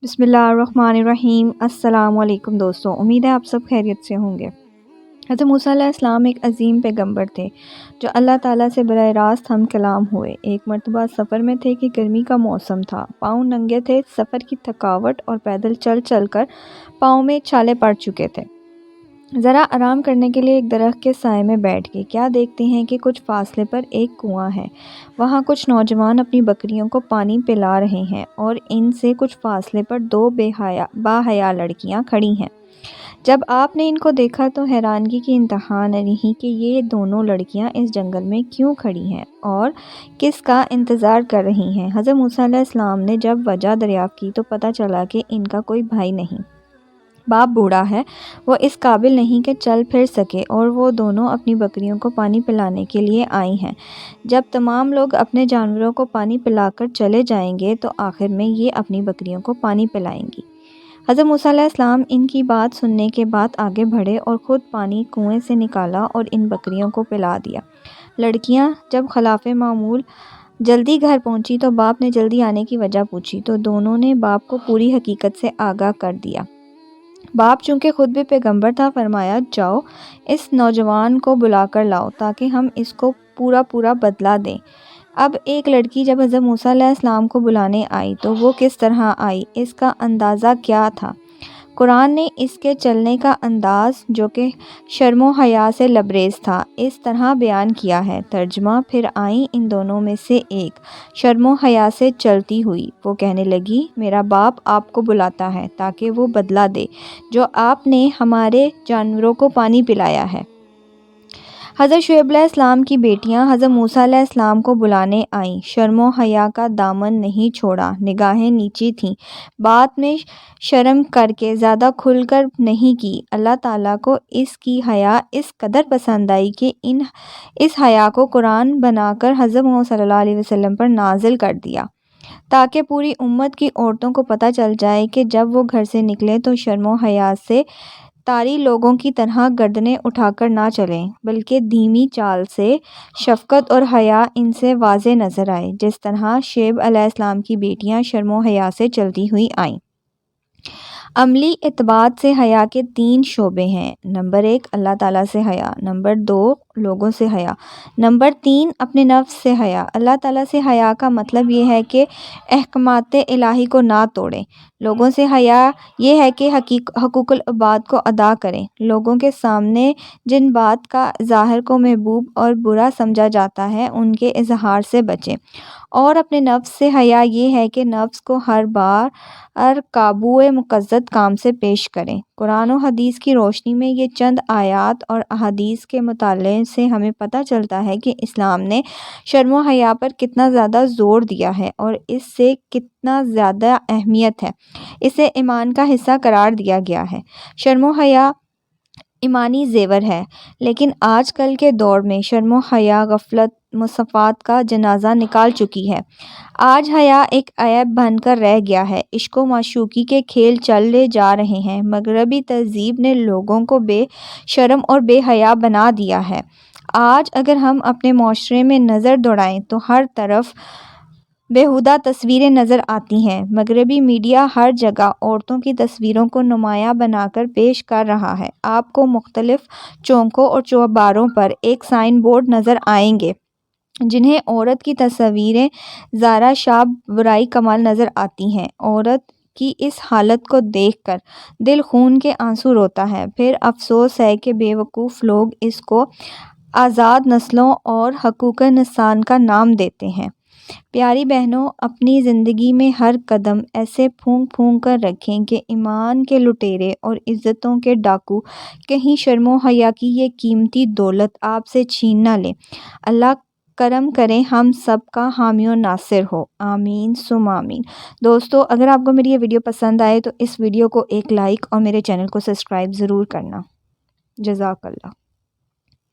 बिस्मिल्लाहिर्रहमानिर्रहीम। अस्सलाम वालेकुम दोस्तों, उम्मीद है आप सब खैरियत से होंगे। हज़रत मूसा अलैहि सलाम एक अजीम पैगंबर थे जो अल्लाह ताला से बराह रास्त हम कलाम हुए। एक मरतबा सफ़र में थे कि गर्मी का मौसम था, पाँव नंगे थे, सफ़र की थकावट और पैदल चल चल कर पाँव में छाले पड़ चुके थे। ज़रा आराम करने के लिए एक दरख्त के साए में बैठ गए। क्या देखते हैं कि कुछ फासले पर एक कुआं है। वहाँ कुछ नौजवान अपनी बकरियों को पानी पिला रहे हैं और इनसे कुछ फासले पर दो बाहया लड़कियाँ खड़ी हैं। जब आपने इनको देखा तो हैरानगी की इंतहा न रही कि ये दोनों लड़कियाँ इस जंगल में क्यों खड़ी हैं और किसका इंतज़ार कर रही हैं। हज़रत मूसा अलैहिस्सलाम ने जब वजह दरियाफ़्त की तो पता चला कि इनका कोई भाई नहीं, बाप बूढ़ा है, वो इस काबिल नहीं कि चल फिर सके और वो दोनों अपनी बकरियों को पानी पिलाने के लिए आई हैं। जब तमाम लोग अपने जानवरों को पानी पिलाकर चले जाएंगे तो आखिर में ये अपनी बकरियों को पानी पिलाएंगी। हज़रत मूसा अलैहिस्सलाम इनकी बात सुनने के बाद आगे बढ़े और ख़ुद पानी कुएं से निकाला और इन बकरियों को पिला दिया। लड़कियां जब खिलाफ़े मामूल जल्दी घर पहुंची तो बाप ने जल्दी आने की वजह पूछी तो दोनों ने बाप को पूरी हकीकत से आगाह कर दिया। बाप चूँकि ख़ुद भी पैगंबर था, फरमाया जाओ इस नौजवान को बुला कर लाओ ताकि हम इसको पूरा बदला दें। अब एक लड़की जब हज़रत मूसा अलैहिस्सलाम को बुलाने आई तो वो किस तरह आई, इसका अंदाज़ा क्या था। कुरान ने इसके चलने का अंदाज़ जो कि शर्मो हया से लबरेज़ था इस तरह बयान किया है। तर्जमा, फिर आई इन दोनों में से एक शर्मो हया से चलती हुई। वो कहने लगी मेरा बाप आपको बुलाता है ताकि वो बदला दे जो आपने हमारे जानवरों को पानी पिलाया है। हज़रत शुएब अलैहिस्सलाम की बेटियां हज़रत मूसा अलैहिस्सलाम को बुलाने आईं। शर्मो हया का दामन नहीं छोड़ा, निगाहें नीची थीं, बात में शर्म करके ज़्यादा खुलकर नहीं की। अल्लाह ताला को इसकी हया इस कदर पसंद आई कि इस हया को कुरान बनाकर हज़रत मोहम्मद सल्लल्लाहु अलैहि वसल्लम पर नाजिल कर दिया ताकि पूरी उम्मत की औरतों को पता चल जाए कि जब वो घर से निकले तो शर्मो हया से तारी लोगों की तरह गर्दनें उठाकर ना चलें, बल्कि धीमी चाल से शफ़क़त और हया इनसे वाज़े नज़र आए, जिस तरह शुएब अलैहिस्सलाम की बेटियां शर्मो हया से चलती हुई आईं। अमली एतबार से हया के 3 शोबे हैं। नंबर 1 अल्लाह ताला से हया, नंबर 2 लोगों से हया, नंबर 3 अपने नफ्स से हया। अल्लाह ताला से हया का मतलब ये है कि अहकामात इलाही को ना तोड़ें। लोगों से हया ये है कि हकूक़ुल इबाद को अदा करें। लोगों के सामने जिन बात का ज़ाहिर को महबूब और बुरा समझा जाता है उनके इजहार से बचें। और अपने नफ्स से हया ये है कि नफ्स को हर बार काबूए मुक़द्दस काम से पेश करें। कुरान और हदीस की रोशनी में ये चंद आयात और अहादीस के मुताले से हमें पता चलता है कि इस्लाम ने शर्म हया पर कितना ज़्यादा ज़ोर दिया है और इससे कितना ज़्यादा अहमियत है। इसे ईमान का हिस्सा करार दिया गया है। शर्म हया ईमानी ज़ेवर है, लेकिन आजकल के दौर में शर्म हया गफलत मुसफ़ात का जनाजा निकाल चुकी है। आज हया एक ऐब बनकर रह गया है। इश्क़ व माशूक़ी के खेल चले जा रहे हैं। मग़रबी तहज़ीब ने लोगों को बेशर्म और बेहया बना दिया है। आज अगर हम अपने माशरे में नज़र दौड़ाएं तो हर तरफ बेहुदा तस्वीरें नज़र आती हैं। मग़रबी मीडिया हर जगह औरतों की तस्वीरों को नुमायाँ बनाकर पेश कर रहा है। आपको मुख्तलिफ़ चौकों और चौबारों पर एक साइन बोर्ड नज़र आएंगे जिन्हें औरत की तस्वीरें ज़ारा शाब बुराई कमाल नज़र आती हैं। औरत की इस हालत को देखकर दिल खून के आंसू रोता है। फिर अफसोस है कि बेवकूफ़ लोग इसको आज़ाद नस्लों और हकूक़ इंसान का नाम देते हैं। प्यारी बहनों, अपनी ज़िंदगी में हर कदम ऐसे फूंक फूंक कर रखें कि ईमान के लुटेरे और इज़्ज़तों के डाकू कहीं शर्मो हया की ये कीमती दौलत आपसे छीन ना लें। अल्लाह करम करें, हम सब का हामी और नासिर हो। आमीन सुम आमीन। दोस्तों, अगर आपको मेरी ये वीडियो पसंद आए तो इस वीडियो को एक लाइक और मेरे चैनल को सब्सक्राइब ज़रूर करना। जज़ाकल्लाह।